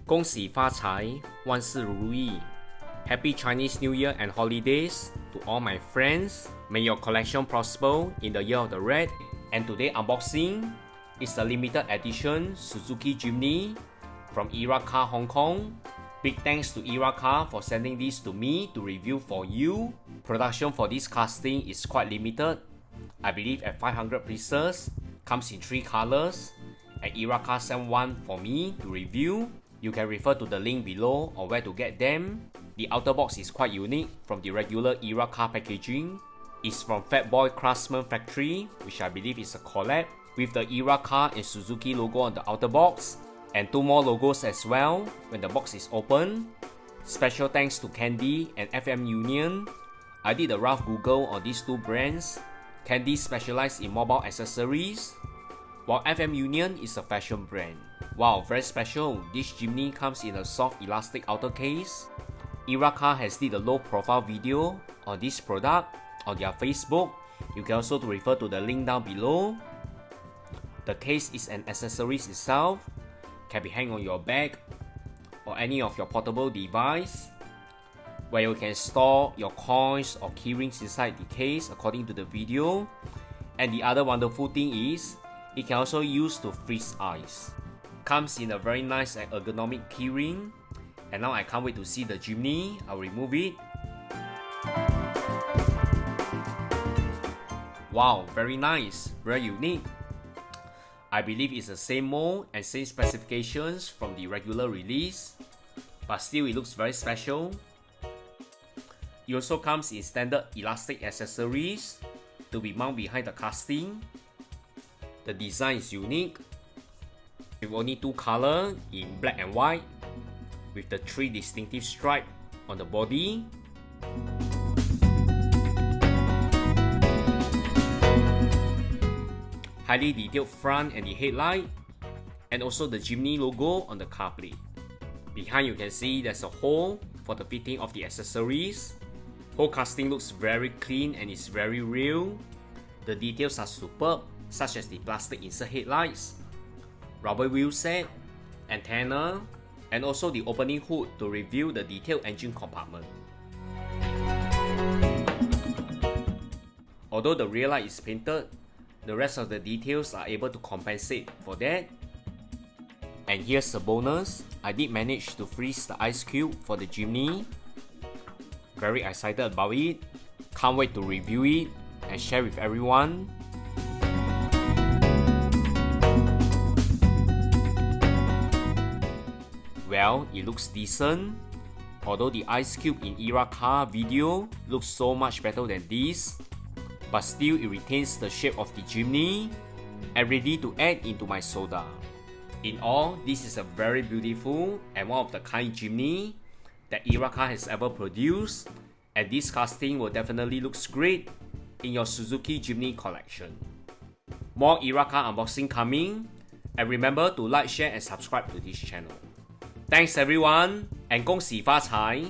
恭喜发财，万事如意。Happy Chinese New Year and holidays to all my friends. May your collection prosper in the year of the rat. And today unboxing is a limited edition Suzuki Jimny from Era Car Hong Kong. Big thanks to Era Car for sending this to me to review for you. Production for this casting is quite limited. I believe at 500 pieces. Comes in 3 colors. And Era Car sent one for me to review. You can refer to the link below or where to get them. The outer box is quite unique from the regular Era Car packaging. It's from Fatboy Craftsman Factory, which I believe is a collab, with the Era Car and Suzuki logo on the outer box, and 2 more logos as well when the box is open. Special thanks to Candy and FM Union. I did a rough Google on these 2 brands. Candy specializes in mobile accessories, while FM Union is a fashion brand. Wow, very special. This Jimny comes in a soft elastic outer case. Era Car has did a low profile video on this product on their Facebook. You can also refer to the link down below. The case is an accessories itself, can be hung on your bag or any of your portable device, where you can store your coins or keyrings inside the case according to the video. And the other wonderful thing is, it can also use to freeze ice. Comes in a very nice and ergonomic keyring. And now I can't wait to see the Jimny. I'll remove it. Wow, very nice, very unique. I believe it's the same mold and same specifications from the regular release, but still it looks very special. It also comes in standard elastic accessories to be mounted behind the casting. The design is unique, with only 2 colors in black and white, with the 3 distinctive stripes on the body. Highly detailed front and the headlight, and also the Jimny logo on the car plate. Behind you can see there's a hole for the fitting of the accessories. Whole casting looks very clean and is very real. The details are superb, such as the plastic insert headlights, rubber wheel set, antenna, and also the opening hood to reveal the detailed engine compartment. Although the rear light is painted, the rest of the details are able to compensate for that. And here's the bonus, I did manage to freeze the ice cube for the Jimny. Very excited about it, can't wait to review it and share with everyone. Well, it looks decent, although the ice cube in Era Car video looks so much better than this, but still it retains the shape of the Jimny and ready to add into my soda. In all, this is a very beautiful and one of the kind Jimny that Era Car has ever produced, and this casting will definitely look great in your Suzuki Jimny collection. More Era Car unboxing coming, and remember to like, share and subscribe to this channel. Thanks everyone, and 恭喜发财!